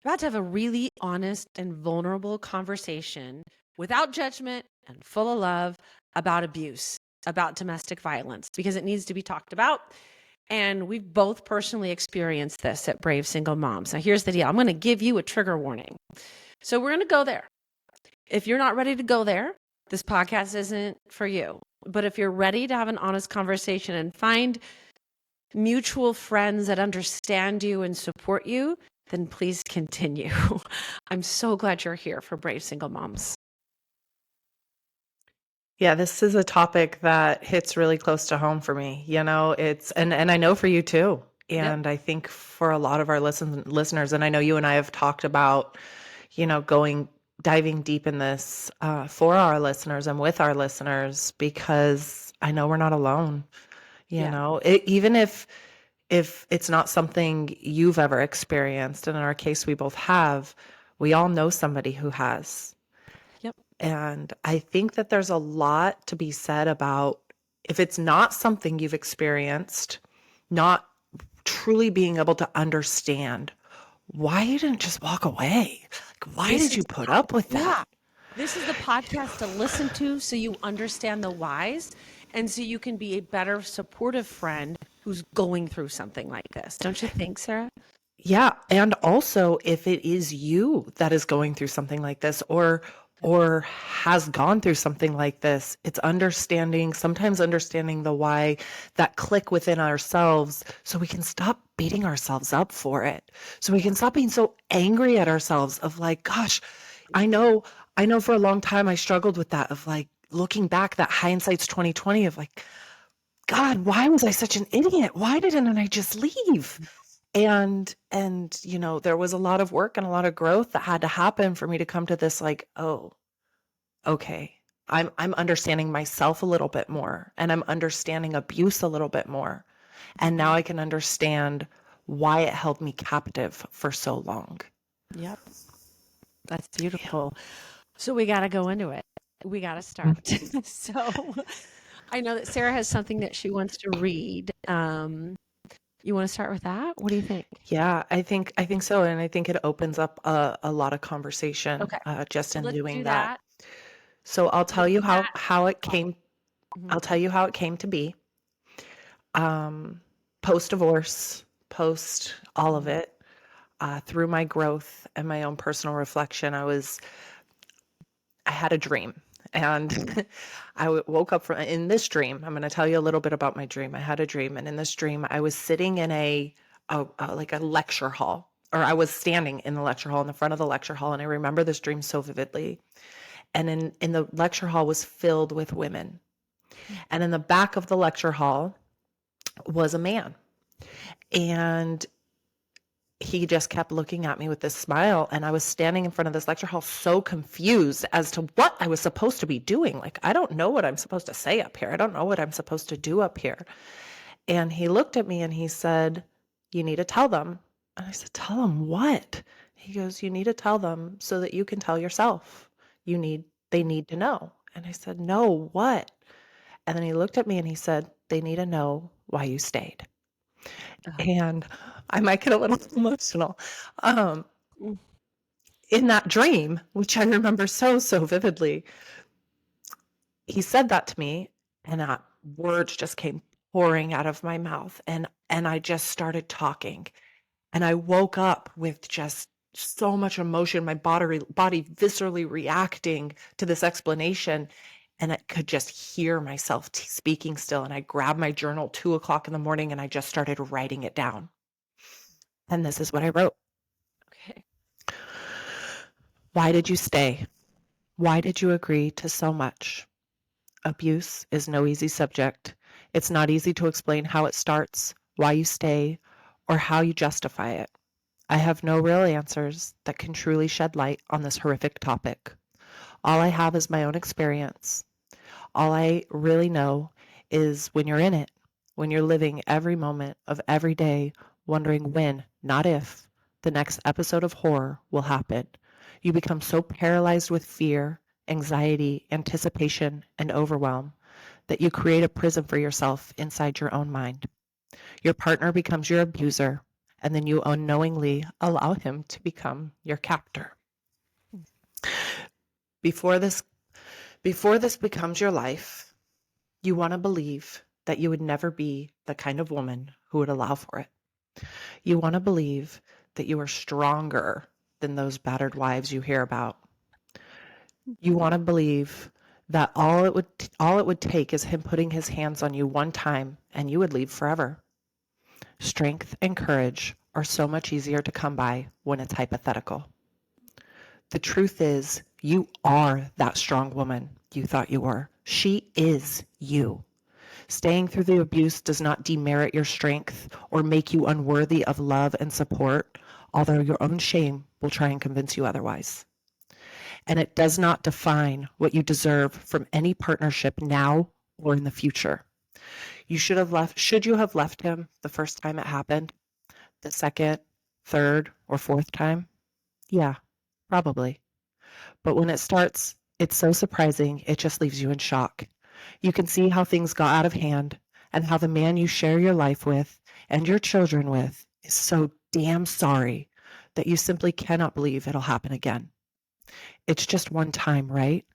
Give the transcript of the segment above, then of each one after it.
about to have a really honest and vulnerable conversation without judgment and full of love about abuse, about domestic violence, because it needs to be talked about. And we've both personally experienced this at Brave Single Moms. Now, here's the deal. I'm going to give you a trigger warning. So we're going to go there. If you're not ready to go there, this podcast isn't for you. But if you're ready to have an honest conversation and find mutual friends that understand you and support you, then please continue. I'm so glad you're here for Brave Single Moms. Yeah, this is a topic that hits really close to home for me. It's and I know for you too. Yep. And I think for a lot of our listeners, and I know you and I have talked about, diving deep in this for our listeners and with our listeners, because I know we're not alone. Even if it's not something you've ever experienced, and in our case, we both have, we all know somebody who has. Yep. And I think that there's a lot to be said about, if it's not something you've experienced, not truly being able to understand why you didn't just walk away. Like, why did you put up with that? This is the podcast to listen to so you understand the whys and so you can be a better supportive friend who's going through something like this. Don't you think, Sarah? Yeah. And also, if it is you that is going through something like this, or has gone through something like this, it's sometimes understanding the why, that click within ourselves, so we can stop beating ourselves up for it. So we can stop being so angry at ourselves of like, gosh, I know for a long time I struggled with that, of like looking back, that hindsight's 2020 of like, God, why was I such an idiot? Why didn't I just leave? And there was a lot of work and a lot of growth that had to happen for me to come to this, like, oh, okay, I'm understanding myself a little bit more, and I'm understanding abuse a little bit more. And now I can understand why it held me captive for so long. Yep. That's beautiful. Yeah. So we got to go into it. We got to start. So I know that Sarah has something that she wants to read. You want to start with that? What do you think? Yeah, I think so. And I think it opens up a lot of conversation, just in doing that. So I'll tell you how it came. I'll tell you how it came to be. Post-divorce, post all of it, through my growth and my own personal reflection, I had a dream. And I woke up in this dream. I'm going to tell you a little bit about my dream. I had a dream, and in this dream, I was sitting in like a lecture hall, or I was standing in the lecture hall, in the front of the lecture hall. And I remember this dream so vividly. And in the lecture hall was filled with women. And in the back of the lecture hall was a man. And he just kept looking at me with this smile. And I was standing in front of this lecture hall so confused as to what I was supposed to be doing. Like, I don't know what I'm supposed to say up here. I don't know what I'm supposed to do up here. And he looked at me and he said, "You need to tell them." And I said, "Tell them what?" He goes, "You need to tell them so that you can tell yourself. They need to know." And I said, "No, what?" And then he looked at me and he said, "They need to know why you stayed." And I might get a little emotional. In that dream, which I remember so, so vividly, he said that to me, and words just came pouring out of my mouth, and I just started talking. And I woke up with just so much emotion, my body viscerally reacting to this explanation. And I could just hear myself speaking still. And I grabbed my journal 2:00 in the morning and I just started writing it down. And this is what I wrote. Okay. Why did you stay? Why did you agree to so much? Abuse is no easy subject. It's not easy to explain how it starts, why you stay, or how you justify it. I have no real answers that can truly shed light on this horrific topic. All I have is my own experience. All I really know is when you're in it, when you're living every moment of every day, wondering when, not if, the next episode of horror will happen. You become so paralyzed with fear, anxiety, anticipation, and overwhelm that you create a prison for yourself inside your own mind. Your partner becomes your abuser, and then you unknowingly allow him to become your captor. Before this becomes your life, you want to believe that you would never be the kind of woman who would allow for it. You want to believe that you are stronger than those battered wives you hear about. You want to believe that all it would take is him putting his hands on you one time and you would leave forever. Strength and courage are so much easier to come by when it's hypothetical. The truth is, you are that strong woman you thought you were. She is you. Staying through the abuse does not demerit your strength or make you unworthy of love and support, although your own shame will try and convince you otherwise. And it does not define what you deserve from any partnership now or in the future. Should you have left him the first time it happened? The second, third, or fourth time? Yeah, probably. But when it starts, it's so surprising, it just leaves you in shock. You can see how things got out of hand and how the man you share your life with and your children with is so damn sorry that you simply cannot believe it'll happen again. It's just one time, right?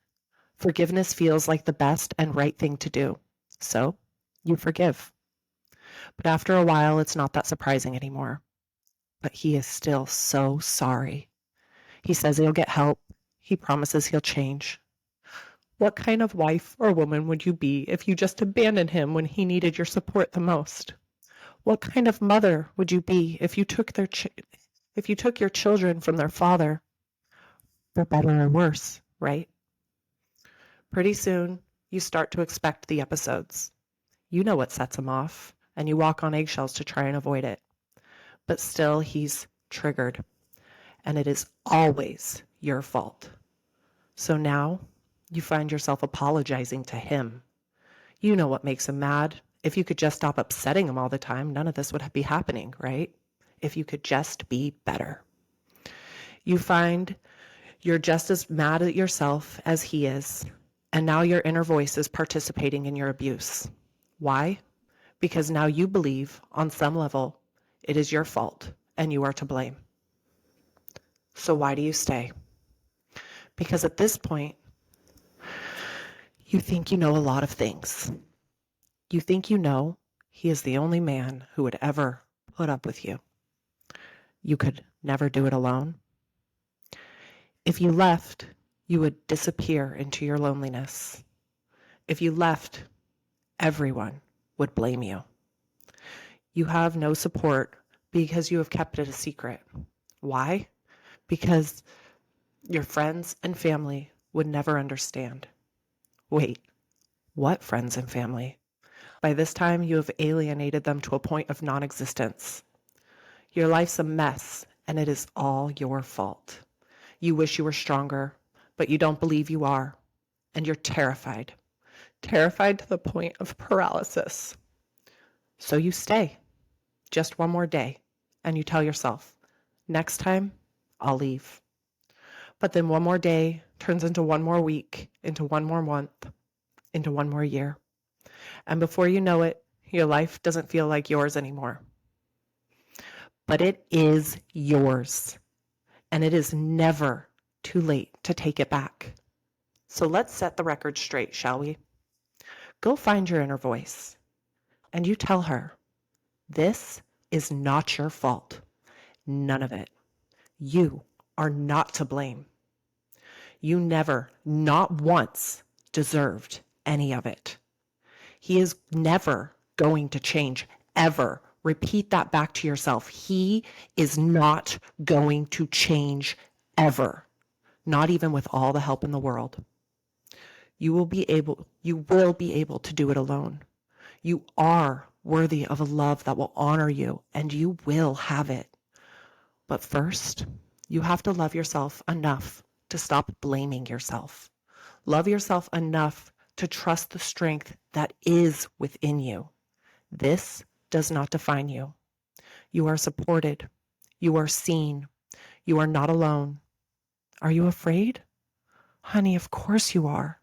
Forgiveness feels like the best and right thing to do. So you forgive. But after a while, it's not that surprising anymore. But he is still so sorry. He says he'll get help. He promises he'll change. What kind of wife or woman would you be if you just abandoned him when he needed your support the most? What kind of mother would you be if you took your children from their father? For better or worse, right? Pretty soon, you start to expect the episodes. You know what sets him off, and you walk on eggshells to try and avoid it. But still, he's triggered, and it is always your fault. So now, you find yourself apologizing to him. You know what makes him mad. If you could just stop upsetting him all the time, none of this would be happening, right? If you could just be better. You find you're just as mad at yourself as he is, and now your inner voice is participating in your abuse. Why? Because now you believe, on some level, it is your fault and you are to blame. So why do you stay? Because at this point, you think you know a lot of things. You think you know he is the only man who would ever put up with you. You could never do it alone. If you left, you would disappear into your loneliness. If you left, everyone would blame you. You have no support because you have kept it a secret. Why? Because your friends and family would never understand. Wait, what friends and family? By this time, you have alienated them to a point of non-existence. Your life's a mess, and it is all your fault. You wish you were stronger, but you don't believe you are, and you're terrified. Terrified to the point of paralysis. So you stay, just one more day, and you tell yourself, next time, I'll leave. But then one more day turns into one more week, into one more month, into one more year. And before you know it, your life doesn't feel like yours anymore. But it is yours, and it is never too late to take it back. So let's set the record straight, shall we? Go find your inner voice, and you tell her, this is not your fault. None of it. You are not to blame. You never, not once, deserved any of it. He is never going to change, ever. Repeat that back to yourself. He is not going to change, ever. Not even with all the help in the world. You will be able to do it alone. You are worthy of a love that will honor you, and you will have it. But first, you have to love yourself enough to stop blaming yourself. Love yourself enough to trust the strength that is within you. This does not define you. You are supported. You are seen. You are not alone. Are you afraid? Honey, of course you are.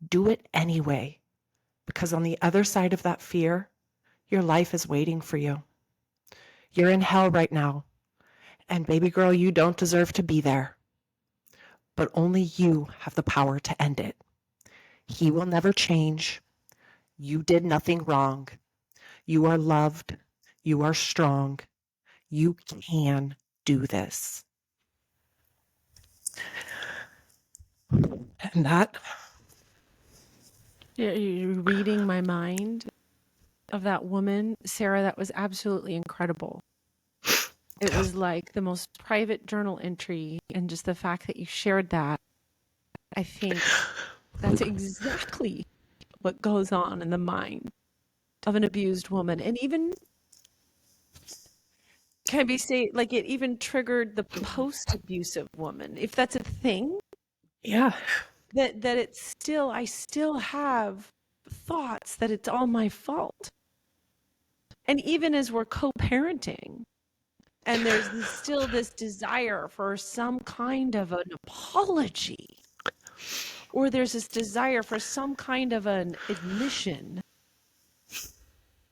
Do it anyway, because on the other side of that fear, your life is waiting for you. You're in hell right now. And baby girl, you don't deserve to be there. But only you have the power to end it. He will never change. You did nothing wrong. You are loved. You are strong. You can do this. And that, You're reading my mind of that woman, Sarah. That was absolutely incredible. It was like the most private journal entry, and just the fact that you shared that, I think that's exactly what goes on in the mind of an abused woman. And even, can I say, like, it even triggered the post-abusive woman, if that's a thing, yeah, that it's still, I still have thoughts that it's all my fault. And even as we're co-parenting, and there's still this desire for some kind of an apology, or there's this desire for some kind of an admission,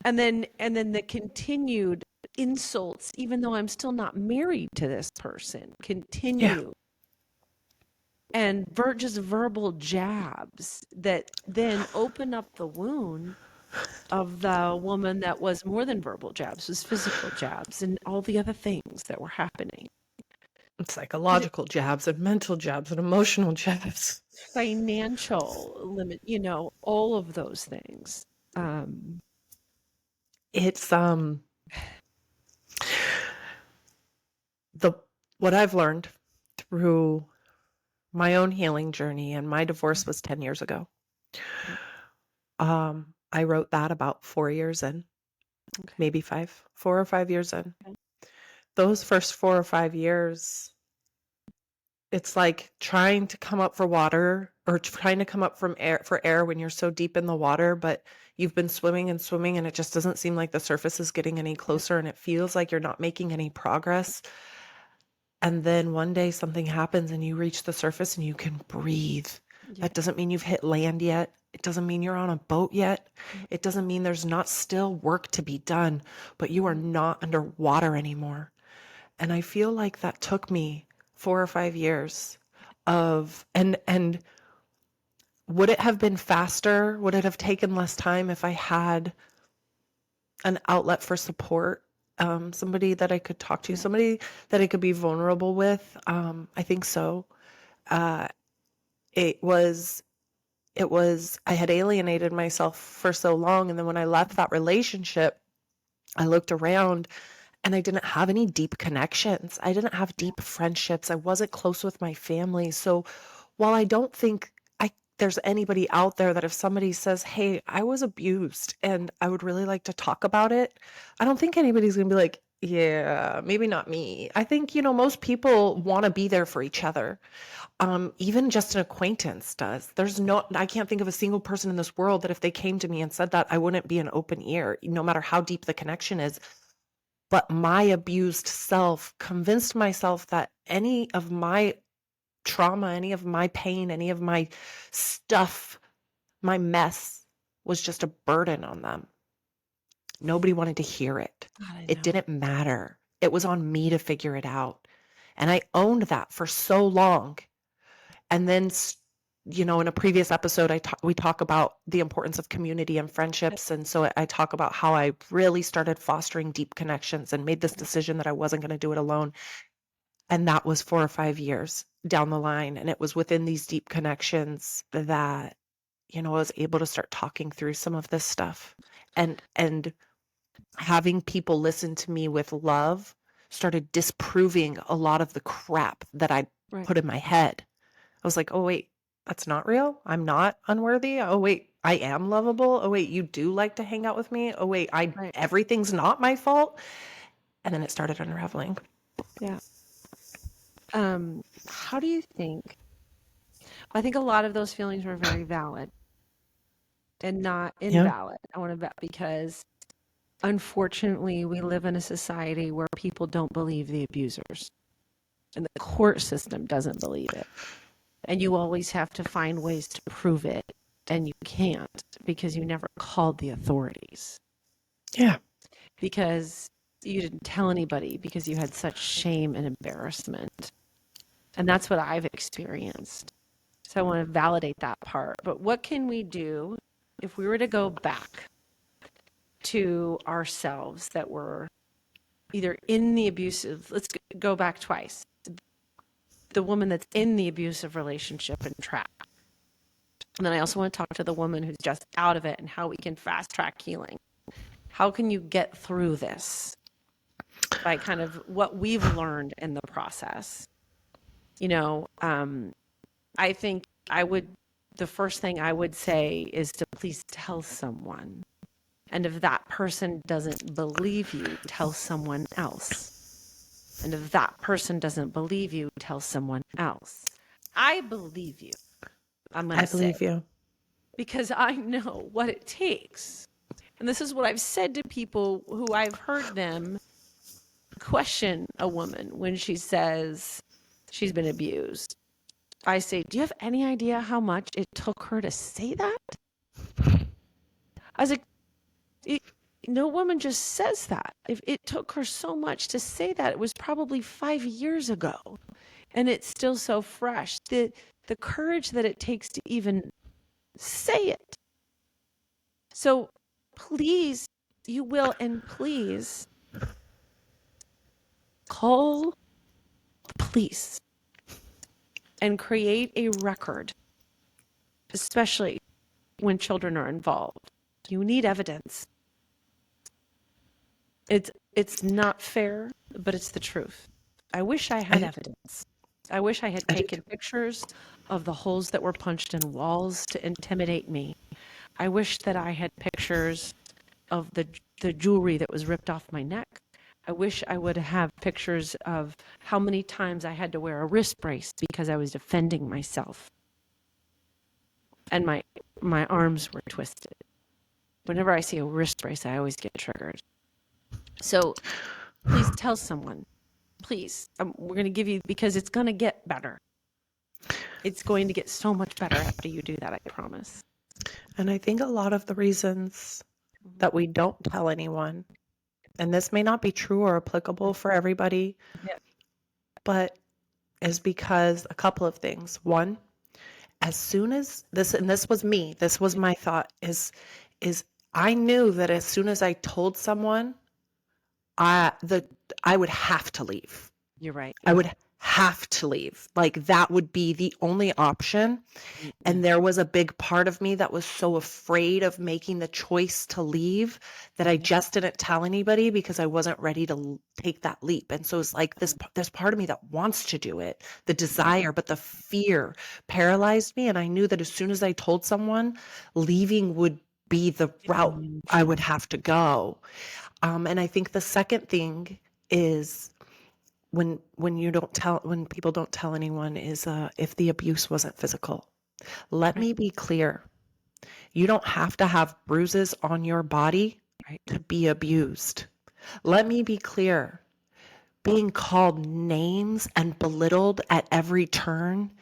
and then the continued insults, even though I'm still not married to this person, yeah, continue, and just verbal jabs that then open up the wound of the woman that was more than verbal jabs, was physical jabs and all the other things that were happening. psychological jabs and mental jabs and emotional jabs. Financial limit, all of those things. Um, It's the what I've learned through my own healing journey, and my divorce was 10 years ago. I wrote that about 4 years in, okay. maybe 5, 4 or 5 years in. Those first 4 or 5 years, it's like trying to come up for water, or trying to come up from air when you're so deep in the water, but you've been swimming and swimming, and it just doesn't seem like the surface is getting any closer, and it feels like you're not making any progress. And then one day something happens and you reach the surface and you can breathe. Yeah. That doesn't mean you've hit land yet. It doesn't mean you're on a boat yet. Mm. It doesn't mean there's not still work to be done, but you are not underwater anymore. And I feel like that took me 4 or 5 years of, and would it have been faster? Would it have taken less time if I had an outlet for support? Somebody that I could talk to, Yeah. somebody that I could be vulnerable with. I think so. Uh, it was, I had alienated myself for so long. And then when I left that relationship, I looked around and I didn't have any deep connections. I didn't have deep friendships. I wasn't close with my family. So while I don't think there's anybody out there that if somebody says, "Hey, I was abused and I would really like to talk about it," I don't think anybody's going to be like, "Yeah, maybe not me." I think, most people want to be there for each other. Even just an acquaintance does. I can't think of a single person in this world that if they came to me and said that, I wouldn't be an open ear, no matter how deep the connection is. But my abused self convinced myself that any of my trauma, any of my pain, any of my stuff, my mess was just a burden on them. Nobody wanted to hear it. God, I It know. didn't matter. It was on me to figure it out. And I owned that for so long. And then, in a previous episode, we talk about the importance of community and friendships. And so I talk about how I really started fostering deep connections and made this decision that I wasn't going to do it alone. And that was 4 or 5 years down the line. And it was within these deep connections that, I was able to start talking through some of this stuff. And having people listen to me with love started disproving a lot of the crap that I Right. put in my head. I was like, "Oh, wait, that's not real. I'm not unworthy. Oh, wait, I am lovable. Oh, wait, you do like to hang out with me. Oh, wait, Right. everything's not my fault." And then it started unraveling. Yeah. How do you think? I think a lot of those feelings were very valid and not Yeah. invalid. I want to, because unfortunately we live in a society where people don't believe the abusers, and the court system doesn't believe it. And you always have to find ways to prove it, and you can't because you never called the authorities. Yeah. Because you didn't tell anybody because you had such shame and embarrassment. And that's what I've experienced. So I want to validate that part. But what can we do if we were to go back to ourselves that were either in the abusive, let's go back twice. The woman that's in the abusive relationship and trapped. And then I also want to talk to the woman who's just out of it and how we can fast track healing. How can you get through this by kind of what we've learned in the process? I think the first thing I would say is to please tell someone. And if that person doesn't believe you, tell someone else. And if that person doesn't believe you, tell someone else. I believe you, I'm going I to say, believe you. because I know what it takes. And this is what I've said to people who I've heard them question a woman when she says she's been abused. I say, do you have any idea how much it took her to say that? I was like, no woman just says that. If it took her so much to say that, it was probably 5 years ago, and it's still so fresh. The courage that it takes to even say it. So please, you will, and please call the police and create a record, especially when children are involved. You need evidence. It's not fair, but it's the truth. I wish I had evidence. I wish I had taken pictures of the holes that were punched in walls to intimidate me. I wish that I had pictures of the jewelry that was ripped off my neck. I wish I would have pictures of how many times I had to wear a wrist brace because I was defending myself. And my arms were twisted. Whenever I see a wrist brace, I always get triggered. So please tell someone. Please. We're going to give you, because it's going to get better. It's going to get so much better after you do that, I promise. And I think a lot of the reasons that we don't tell anyone, and this may not be true or applicable for everybody, Yeah. but is because a couple of things. One, as soon as this, and this was me, this was my thought, is I knew that as soon as I told someone, I would have to leave. You're right. I would have to leave. Like that would be the only option. And there was a big part of me that was so afraid of making the choice to leave that I just didn't tell anybody because I wasn't ready to take that leap. And so it's like there's part of me that wants to do it, the desire, but the fear paralyzed me. And I knew that as soon as I told someone, leaving would be the route I would have to go. And I think the second thing is when people don't tell anyone is if the abuse wasn't physical. Let me be clear. You don't have to have bruises on your body to be abused. Let me be clear. Being called names and belittled at every turn,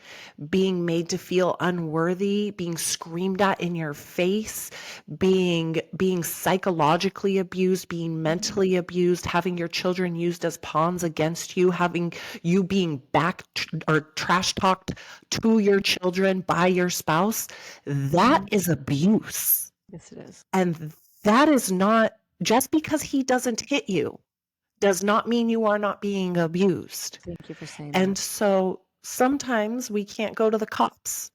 being made to feel unworthy, being screamed at in your face, being psychologically abused, being mentally abused, having your children used as pawns against you, having you being or trash talked to your children by your spouse, that is abuse. Yes, it is. And that is not, just because he doesn't hit you does not mean you are not being abused. Thank you for saying And that. so sometimes we can't go to the cops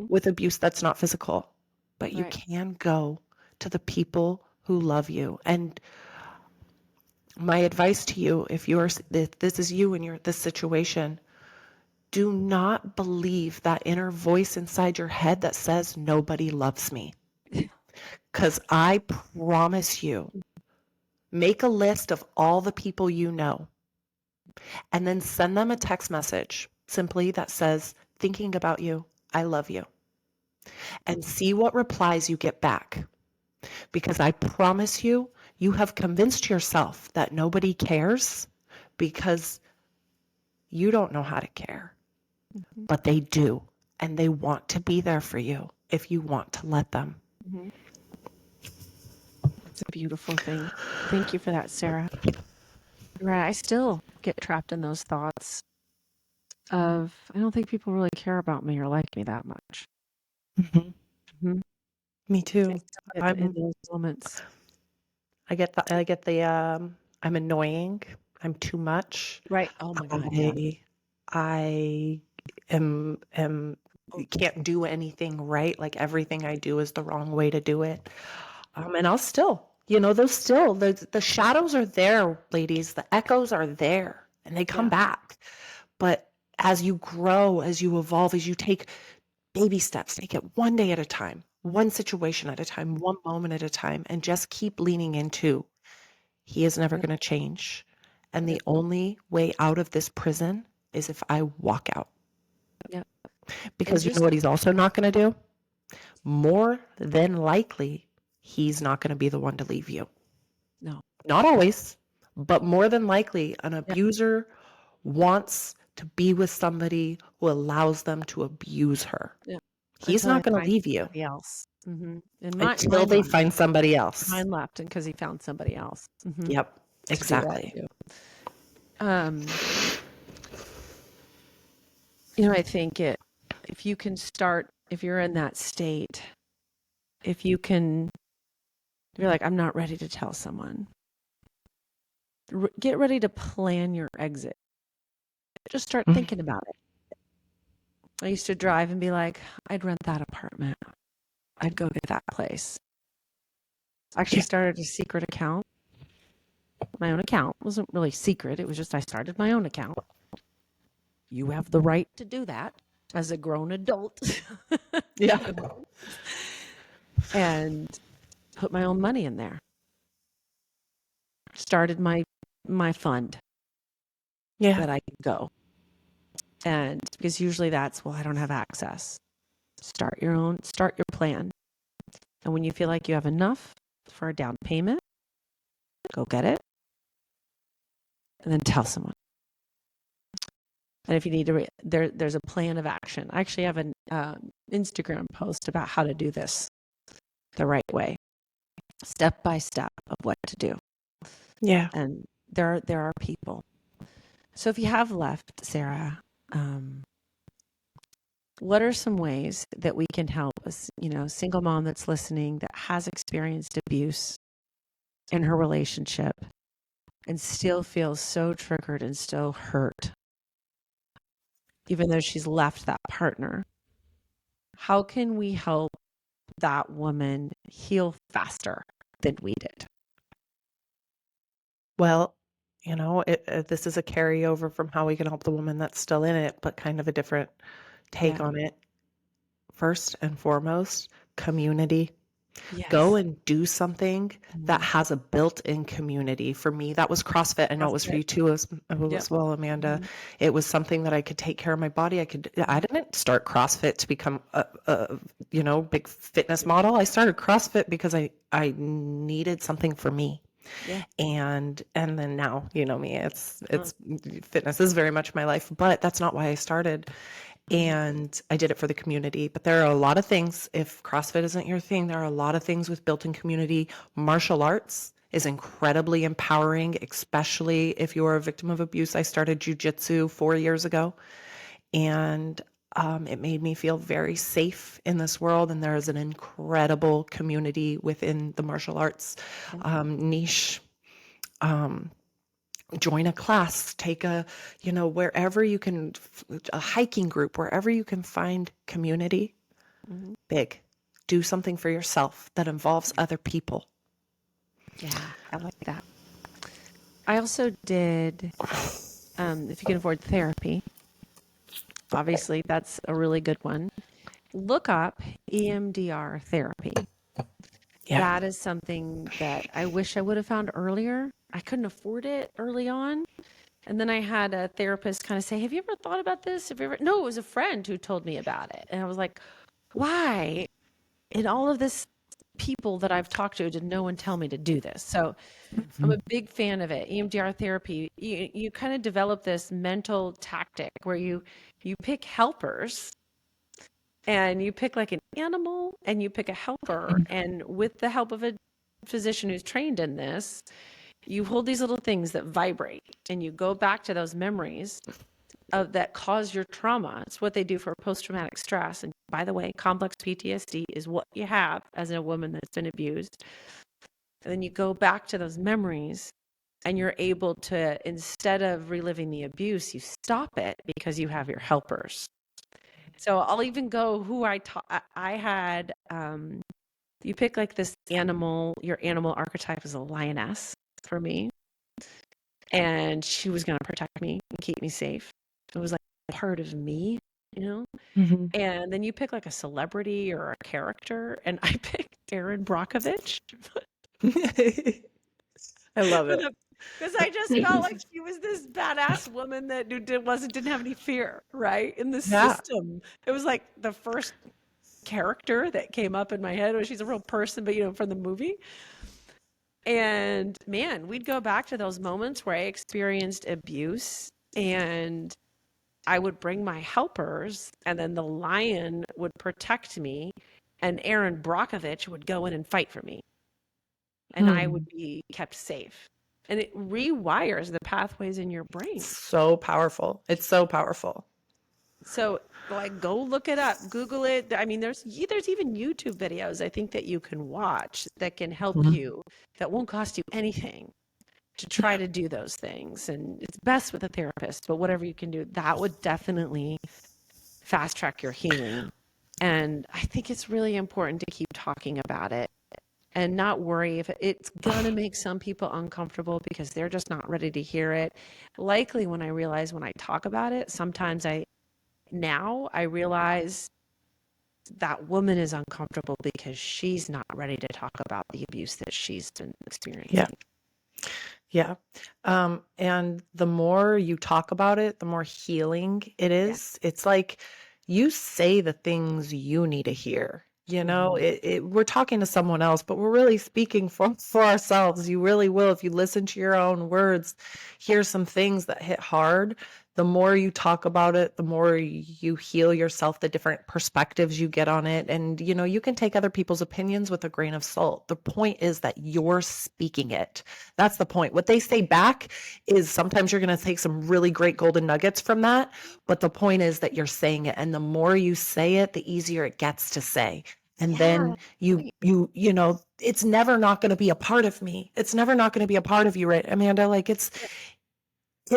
with abuse that's not physical, but you can go to the people who love you. And my advice to you, if this is you and you're in this situation, do not believe that inner voice inside your head that says nobody loves me. Because I promise you, make a list of all the people you know and then send them a text message simply that says, thinking about you, I love you. And see what replies you get back. Because I promise you, you have convinced yourself that nobody cares because you don't know how to care. But they do. And they want to be there for you if you want to let them. It's a beautiful thing. Thank you for that, Sarah. Right. I still get trapped in those thoughts of, I don't think people really care about me or like me that much. Mhm. Mhm. Me I too. still get in I'm those moments. I'm annoying. I'm too much. Right. Oh my God. Yeah. I I am can't do anything right. Like everything I do is the wrong way to do it. And I'll still, those still the shadows are there, ladies. The echoes are there and they come Yeah. back. But as you grow, as you evolve, as you take baby steps, take it one day at a time, one situation at a time, one moment at a time, and just keep leaning into he is never Yep. going to change. And the Yep. only way out of this prison is if I walk out. Yep. And Because you know just what he's also not going to do? More than likely, he's not going to be the one to leave you. no. Not always, but more than likely, an Yep. abuser wants to be with somebody who allows them to abuse her. Yep. He's Until not they going to find leave you somebody else. And until they find somebody else. mine left, and because he found somebody else Yep, to do that exactly. too. Um, I think if you can start, if you're in that state, if you can, you're like, I'm not ready to tell someone. Get ready to plan your exit. Just start Mm, thinking about it. I used to drive and be like, I'd rent that apartment. I'd go get that place. I actually yeah. started a secret account. My own account wasn't really secret. It was just I started my own account. You have the right to do that as a grown adult. Yeah. And put my own money in there. Started my fund Yeah. that I could go. And because usually that's, well, I don't have access. Start your plan. And when you feel like you have enough for a down payment, go get it and then tell someone. And if you need to, there's a plan of action. I actually have an Instagram post about how to do this the right way, step by step of what to do. Yeah. And there are people. So if you have left, Sarah, what are some ways that we can help a single mom that's listening that has experienced abuse in her relationship and still feels so triggered and so hurt, even though she's left that partner? How can we help that woman heal faster than we did? Well, this is a carryover from how we can help the woman that's still in it, but kind of a different take Yeah. on it. First and foremost, community. Go Yes. and do something that Mhm. has a built-in community. For me, that was CrossFit. I know it was for CrossFit. you too Yep. as well, Amanda. Mhm. It was something that I could take care of my body. I Mhm. didn't start CrossFit to become a big fitness model. I started CrossFit because I needed something for me. Yeah. And then now, you know me, Uh, it's fitness is very much my life, but that's not why I started. mhm. And I did it for the community. But there are a lot of things, if CrossFit isn't your thing, there are a lot of things with built-in community. Martial arts is incredibly empowering, especially if you are a victim of abuse. I started jujitsu 4 years ago, and it made me feel very safe in this world. And there is an incredible community within the martial arts Yeah. niche. Um, Join a class, take wherever you can, a hiking group, wherever you can find community. Mhm. Big. Do something for yourself that involves other people. Yeah. I like that. I also did, if you can afford therapy, obviously that's a really good one. Look up EMDR therapy. Yeah. That is something that I wish I would have found earlier. I couldn't afford it early on. And then I had a therapist kind of say, have you ever thought about this? Have you ever? No, it was a friend who told me about it. And I was like, why? In all of this people that I've talked to, did no one tell me to do this? So I'm a big fan of it. EMDR therapy, you kind of develop this mental tactic where you pick helpers and you pick like an animal and you pick a helper. And with the help of a physician who's trained in this, You hold these little things that vibrate and you go back to those memories of that cause your trauma. It's what they do for post-traumatic stress. And by the way, complex PTSD is what you have as a woman that's been abused. And then you go back to those memories and you're able to, instead of reliving the abuse, you stop it because you have your helpers. So I'll even go who I taught. I had, you pick like this animal, your animal archetype is a lioness for me. And she was going to protect me and keep me safe. It was like part of me, you know? Mhm. And then you pick like a celebrity or a character, and I picked Erin Brockovich I love it. because I just felt like she was this badass woman that didn't have any fear, right? In the Yeah. system. It was like the first character that came up in my head. She's a real person, but from the movie. And man, we'd go back to those moments where I experienced abuse and I would bring my helpers and then the lion would protect me and Aaron Brockovich would go in and fight for me and I Hmm. would be kept safe. And it rewires the pathways in your It's brain. so powerful. It's so powerful. So like go look it up, Google it. I mean, there's even YouTube videos I think that you can watch that can help Mhm. you that won't cost you anything to try to do those things. And it's best with a therapist, but whatever you can do, that would definitely fast track your healing. And I think it's really important to keep talking about it and not worry if it's going to make some people uncomfortable because they're just not ready to hear it. Likely when I realize when I talk about it, sometimes I realize that woman is uncomfortable because she's not ready to talk about the abuse that she's been Yeah. experiencing. Yeah. And the more you talk about it, the more healing it Yeah. is. It's like you say the things you need to hear. Mhm. We're talking to someone else, but we're really speaking for ourselves. You really will, if you listen to your own words, hear some things that hit hard. The more you talk about it, the more you heal yourself, the different perspectives you get on it. And, you can take other people's opinions with a grain of salt. The point is that you're speaking it. That's the point. What they say back is sometimes you're going to take some really great golden nuggets from that. But the point is that you're saying it. And the more you say it, the easier it gets to say. And Yeah. then it's never not going to be a part of me. It's never not going to be a part of you, right, Amanda? Like it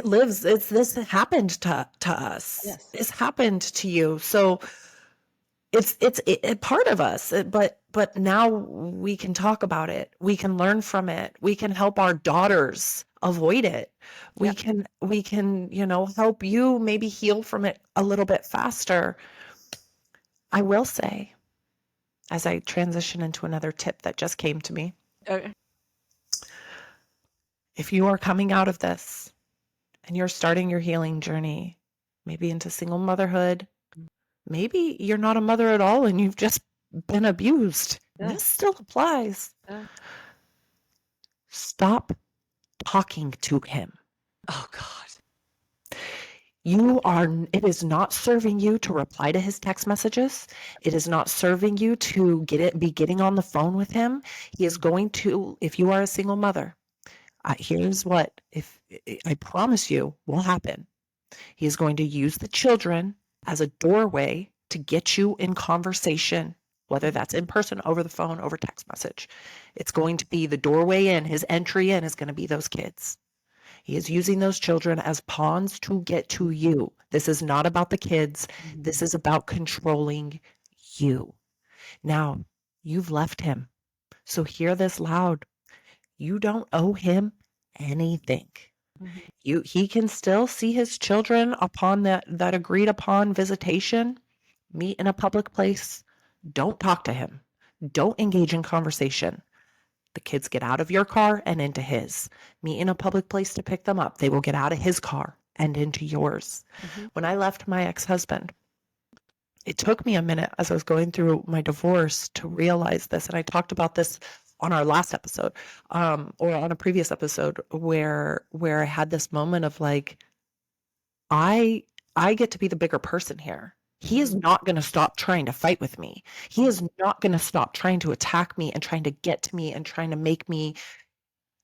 lives. This happened to us. Yes. It's happened to you. So it's a part of us, but now we can talk about it. We can learn from it. We can help our daughters avoid it. We Yep. can help you maybe heal from it a little bit faster. I will say, as I transition into another tip that just came to me, Okay. if you are coming out of this and you're starting your healing journey, maybe into single motherhood, maybe you're not a mother at all and you've just been abused. Yeah. This still applies. Yeah. Stop talking to him. Oh God. It is not serving you to reply to his text messages. It is not serving you to be getting on the phone with him. He is going to, if you are a single mother, here's what, if I promise you will happen. He is going to use the children as a doorway to get you in conversation, whether that's in person, over the phone, over text message. It's going to be the doorway in. His entry in is going to be those kids. He is using those children as pawns to get to you. This is not about the kids. This Mhm. is about controlling you. Now, you've left him. So hear this loud. You don't owe him anything. Mhm. He can still see his children upon that agreed upon visitation. Meet in a public place. Don't talk to him. Don't engage in conversation. The kids get out of your car and into his. Meet in a public place to pick them up. They will get out of his car and into yours. Mhm. When I left my ex-husband, it took me a minute as I was going through my divorce to realize this. And I talked about this on our last episode, or on a previous episode where I had this moment of like, I I get to be the bigger person here. He is Mhm. not going to stop trying to fight with me. He is not going to stop trying to attack me and trying to get to me and trying to make me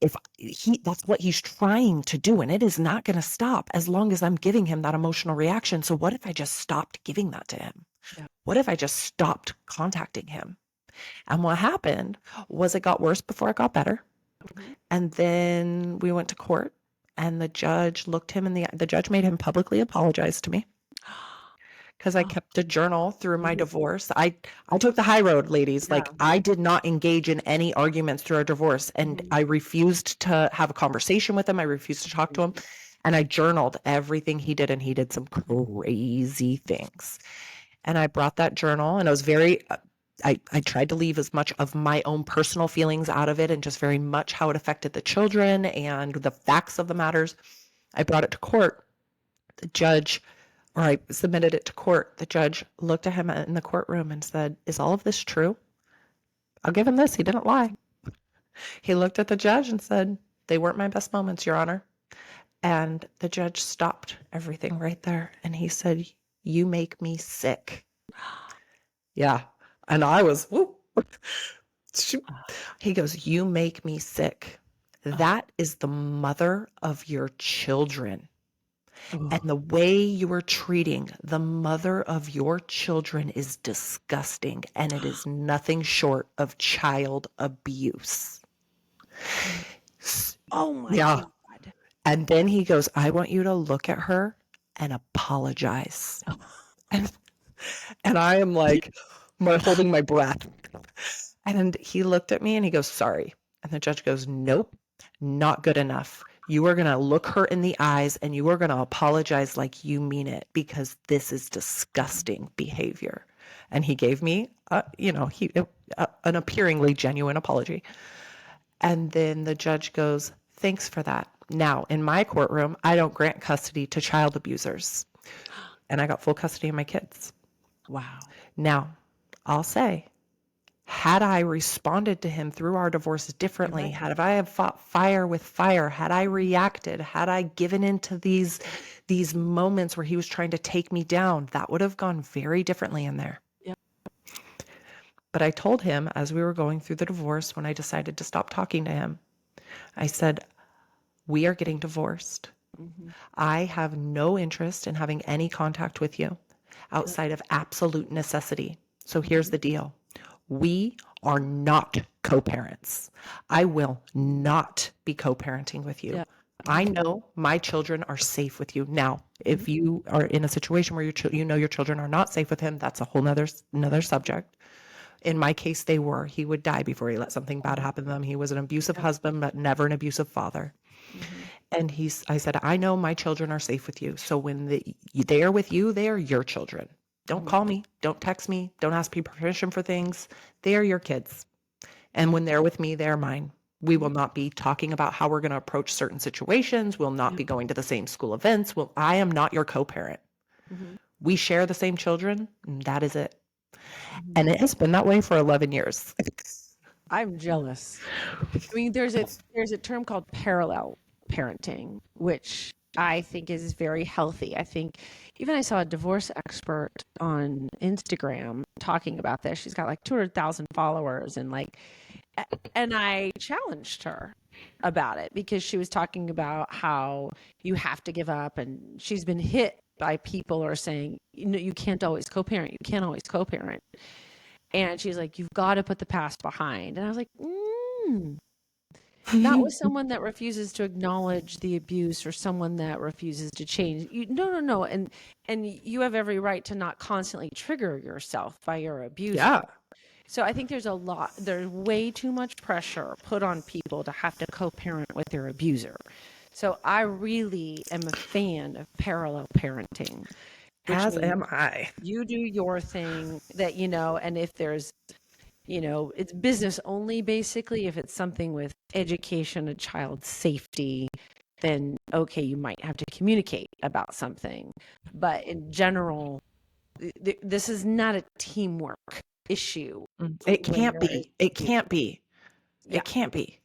that's what he's trying to do, and it is not going to stop as long as I'm giving him that emotional reaction. So what if I just stopped giving that to him? Yeah. What if I just stopped contacting him? And what happened was it got worse before it got better. Mhm. And then we went to court, and the judge looked him in the judge made him publicly apologize to me because I Oh, kept a journal through my mhm. divorce. I took the high road, ladies. Yeah. Like, I did not engage in any arguments through our divorce, and Mhm. I refused to have a conversation with him. I refused to talk to him, and I journaled everything he did, and he did some crazy things. And I brought that journal, and I was very I tried to leave as much of my own personal feelings out of it, and just very much how it affected the children and the facts of the matters. I brought it to court. The judge, or I submitted it to court. The judge looked at him in the courtroom and said, "Is all of this true?" I'll give him this. He didn't lie. He looked at the judge and said, "They weren't my best moments, Your Honor." And the judge stopped everything right there. And he said, "You make me sick." Yeah. And I was, whoop. He goes, "You make me sick. That is the mother of your children. And the way you are treating the mother of your children is disgusting, and it is nothing short of child abuse." Oh my Yeah. God. And then he goes, "I want you to look at her and apologize." And I am like, holding my breath. And he looked at me and he goes, "Sorry." And the judge goes, "Nope, not good enough. You are going to look her in the eyes and you are going to apologize like you mean it, because this is disgusting behavior." And he gave me, an appearingly genuine apology. And then the judge goes, "Thanks for that. Now, in my courtroom, I don't grant custody to child abusers." And I got full custody of my kids. Wow. Now, I'll say, had I responded to him through our divorce You're differently, right. had I have fought fire with fire, had I reacted, had I given into these moments where he was trying to take me down, that would have gone very differently in there. Yeah. But I told him as we were going through the divorce, when I decided to stop talking to him, I said, "We are getting divorced. Mhm. I have no interest in having any contact with you Yep. outside of absolute necessity. So here's Mhm. the deal. We are not co-parents. I will not be co-parenting with you. Yeah. I Mhm. know my children are safe with you." Now, Mhm. if you are in a situation where your children are not safe with him, that's a whole another subject. In my case, they were. He would die before he let something bad happen to them. He was an abusive Yep. husband, but never an abusive father. Mhm. And I said, "I know my children are safe with you. So when they are with you, they are your children. Don't Mhm. call me. Don't text me. Don't ask me permission for things. They are your kids. And when they're with me, they're mine. We will Mhm. not be talking about how we're going to approach certain situations. We'll not Yep. be going to the same school events. I am not your co-parent. Mhm. We share the same children, and that is it." Mhm. And it has been that way for 11 years. I'm jealous. I mean, there's a term called parallel parenting, which I think is very healthy. I think even I saw a divorce expert on Instagram talking about this. She's got like 200,000 followers and and I challenged her about it because she was talking about how you have to give up, and she's been hit by people who are saying, you can't always co-parent. You can't always co-parent. And she's like, you've got to put the past behind. And I was like, not with someone that refuses to acknowledge the abuse or someone that refuses to change. No, no, no. And you have every right to not constantly trigger yourself by your abuser. Yeah. So I think there's way too much pressure put on people to have to co-parent with their abuser. So I really am a fan of parallel parenting, which As means am I. you do your thing and if there's it's business only basically. If it's something with education, a child's safety, then okay, you might have to communicate about something. But in general, this is not a teamwork issue It can't where it's be. It abuse. can't be. Yeah. It can't be.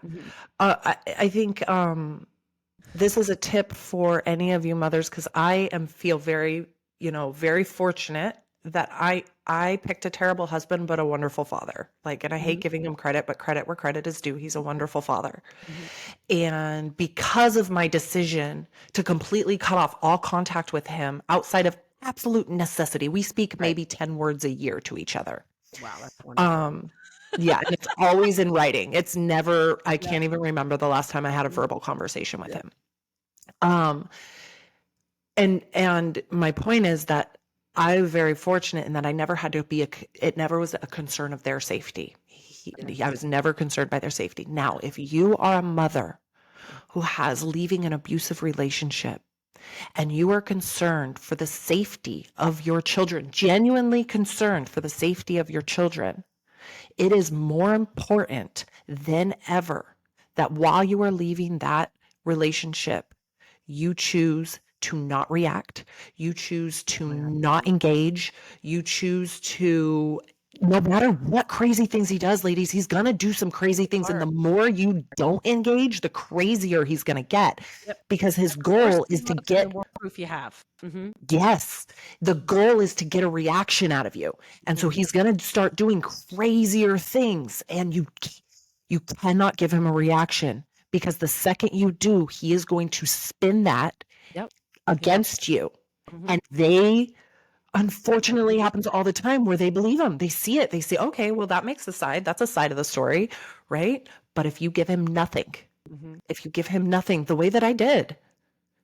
Mhm. I think this is a tip for any of you mothers, because I feel very, very fortunate that I picked a terrible husband, but a wonderful father. Like, and I hate Mhm. giving him credit, but credit where credit is due. He's a wonderful father. Mhm. And because of my decision to completely cut off all contact with him outside of absolute necessity, we speak Right. maybe 10 words a year to each other. Wow, that's wonderful. Um, yeah, and it's always in writing. It's never, I Yep. can't even remember the last time I had a Mhm. verbal conversation with Yep. him. Um, and my point is that I'm very fortunate in that I never had to be it never was a concern of their safety. I Yes. was never concerned by their safety. Now, if you are a mother who has leaving an abusive relationship and you are concerned for the safety of your children, genuinely concerned for the safety of your children, it is more important than ever that while you are leaving that relationship, you choose to not react, you choose to Oh my not engage, you choose to, no matter what crazy things he does, ladies, he's gonna do some crazy things. And God. the more you don't engage, the crazier he's gonna get Yep. because his The worse goal he is to looks and the get, more proof you have. Mhm. yes, the goal is to get a reaction out of you. And so Mhm. he's going to start doing crazier things and you cannot give him a reaction because the second you do, he is going to spin that Yep. Yep. against you. Mhm. And they unfortunately happens all the time where they believe him. They see it. They say, "Okay, well that makes a side. That's a side of the story, right?" But if you give him nothing, Mhm. if you give him nothing the way that I did,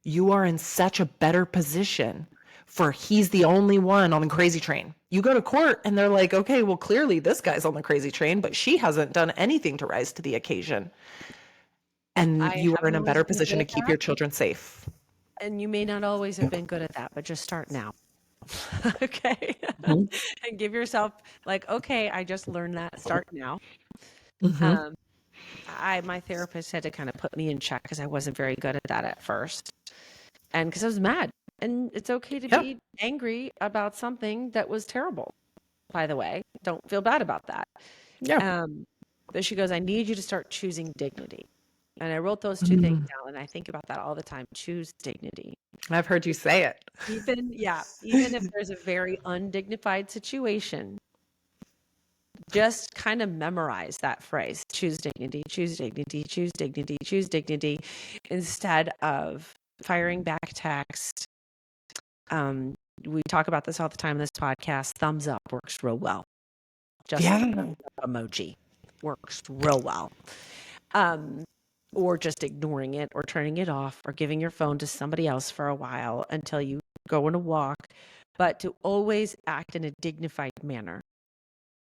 you are in such a better position for he's the only one on the crazy train. You go to court and they're like, okay, well, clearly this guy's on the crazy train, but she hasn't done anything to rise to the occasion. And I you are in haven't a always better been good position to at keep that, your children safe. and you may not always have been good at that, but just start now. Okay? Mhm. And give yourself like, "Okay, I just learned that. Start now." Mhm. Um, my therapist had to kinda put me in check because I wasn't very good at that at first, and because I was mad, and it's okay to Yeah. be angry about something that was terrible, by the way. Don't feel bad about that. Yeah. Um, but she goes, "I need you to start choosing dignity." And I wrote those 2 things Mm. down, and I think about that all the time. Choose dignity. I've heard you say it. Even if there's a very undignified situation, just kind of memorize that phrase. Choose dignity, choose dignity, choose dignity, choose dignity, instead of firing back text. Um, we talk about this all the time in this podcast. Thumbs up works real well. Just the Yeah. thumbs up emoji works real well. Um, or just ignoring it or turning it off or giving your phone to somebody else for a while until you go on a walk, but to always act in a dignified manner.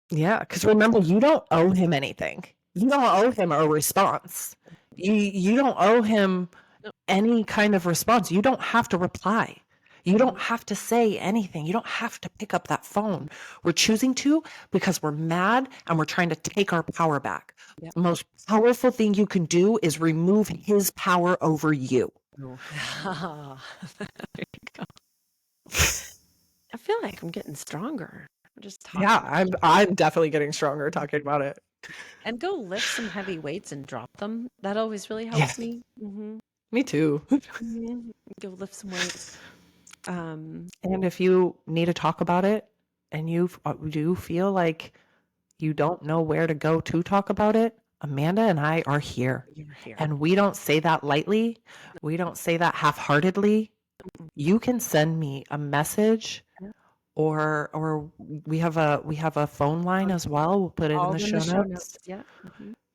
Yeah, because remember, you don't owe him anything. You don't owe him a response. You don't owe him No. any kind of response. You don't have to reply. You don't Mhm. have to say anything. You don't have to pick up that phone. We're choosing to because we're mad and we're trying to take our power back. Yep. The most powerful thing you can do is remove his power over you. No. There you go. I feel like I'm getting stronger. I'm just Yeah, talking. I'm definitely getting stronger talking about it. And go lift some heavy weights and drop them. That always really helps Yes, me. me too. Go lift some weights. Um, And if you need to talk about it and you do feel like you don't know where to go to talk about it, Amanda and I are here. you're here. And we don't say that lightly. We don't say that half-heartedly. Mm-mm. You can send me a message Yeah. or we have a phone line On as well. We'll put it in all the in the show show notes. notes. Yeah.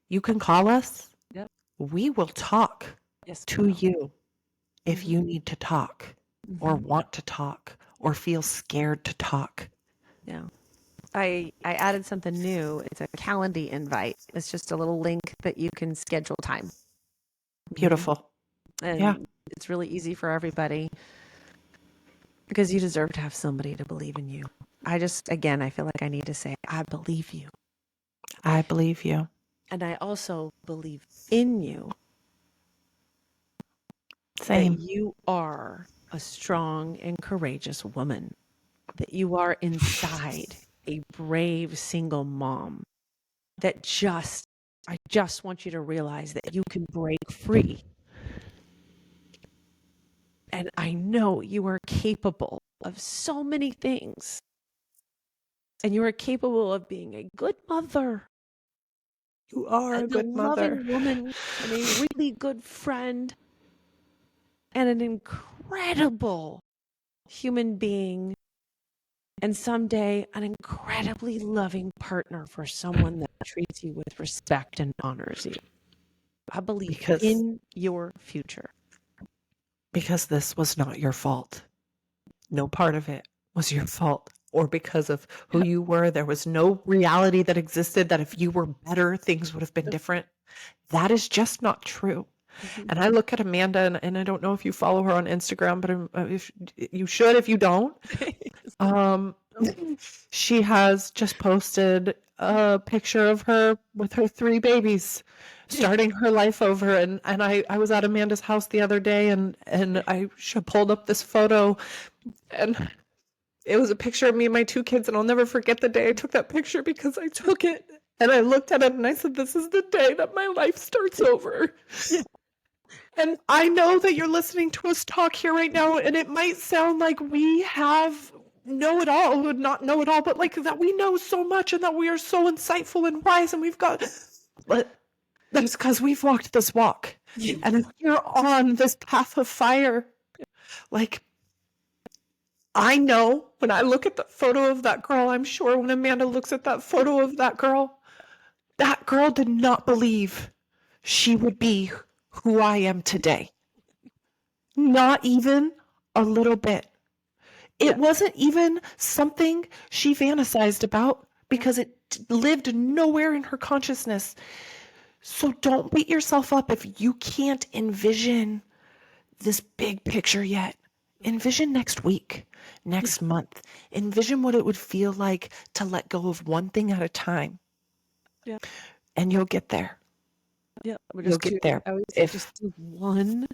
You can call us. Yep. We will talk Yes, we to will. you if Mhm. you need to talk or Mhm. want to talk or feel scared to talk. Yeah. I added something new. It's a Calendly invite. It's just a little link that you can schedule time. Mhm. Beautiful. Yeah. And it's really easy for everybody because you deserve to have somebody to believe in you. Again, I feel like I need to say, I believe you. I believe you. And I also believe in you that Same. you are a strong and courageous woman, that you are inside a brave single mom that I just want you to realize that you can break free. And I know you are capable of so many things. and you are capable of being a good mother You are a and a good mother. loving woman and a really good friend and an incredible human being, and someday an incredibly loving partner for someone that treats you with respect and honors you. I believe Because in your future. this was not your fault. No part of it was your fault or because of who you were. There was no reality that existed that if you were better, things would have been different. That is just not true. And I look at Amanda, and I don't know if you follow her on Instagram, but if you should, if you don't. She has just posted a picture of her with her 3 babies, starting her life over. And I was at Amanda's house the other day, and I pulled up this photo, and it was a picture of me and my 2 kids, and I'll never forget the day I took that picture, because I took it and I looked at it and I said, this is the day that my life starts over. Yeah. And I know that you're listening to us talk here right now, and it might sound like we have know it all, would not know it all, but like that we know so much and that we are so insightful and wise, and we've got, but that's because we've walked this walk. Yeah. And if you're on this path of fire, like, I know when I look at the photo of that girl, I'm sure when Amanda looks at that photo of that girl did not believe she would be who I am today. Not even a little bit. It wasn't even something she fantasized about, because it lived nowhere in her consciousness. So don't beat yourself up if you can't envision this big picture yet. Envision next week, next month. Envision what it would feel like to let go of one thing at a time. Yeah. And you'll get there. Yeah. You'll get there. I would say just do one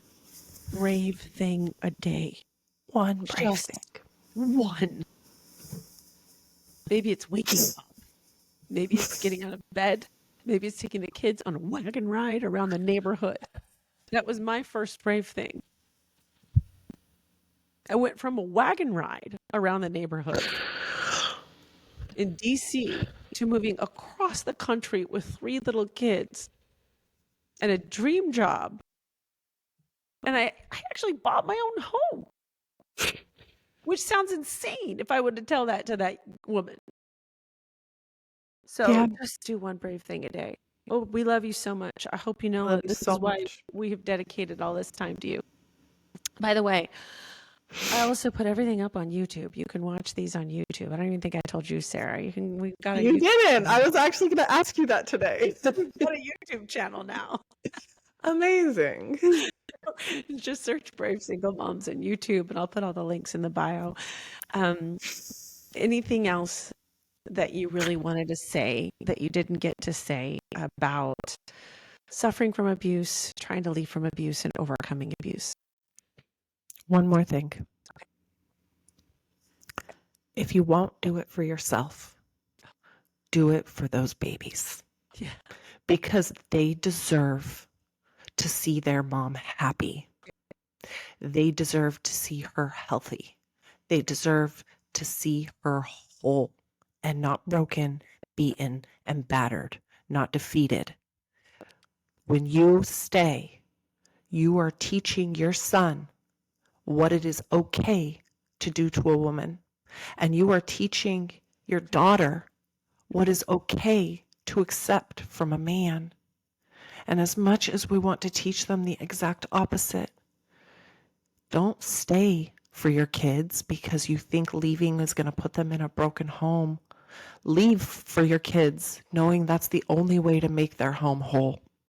brave thing a day. One brave Just thing. one. Maybe it's waking up. Maybe it's getting out of bed. Maybe it's taking the kids on a wagon ride around the neighborhood. That was my first brave thing. I went from a wagon ride around the neighborhood in DC to moving across the country with 3 little kids and a dream job. And I actually bought my own home, which sounds insane if I were to tell that to that woman. So Yeah. just do one brave thing a day. Oh, we love you so much. I hope you know Love that you this so is why much. we have dedicated all this time to you. By the way, I also put everything up on YouTube. You can watch these on YouTube. I don't even think I told you, Sarah. We've got a You YouTube didn't. I was actually going to ask you that today. We've got a YouTube channel now. Amazing. Just search Brave Single Moms on YouTube, and I'll put all the links in the bio. Anything else that you really wanted to say that you didn't get to say about suffering from abuse, trying to leave from abuse, and overcoming abuse? One more thing. If you won't do it for yourself, do it for those babies. Yeah. Because they deserve to see their mom happy. They deserve to see her healthy. They deserve to see her whole and not broken, beaten, and battered, not defeated. When you stay, you are teaching your son what it is okay to do to a woman. And you are teaching your daughter what is okay to accept from a man. And as much as we want to teach them the exact opposite, don't stay for your kids because you think leaving is going to put them in a broken home. Leave for your kids, knowing that's the only way to make their home whole.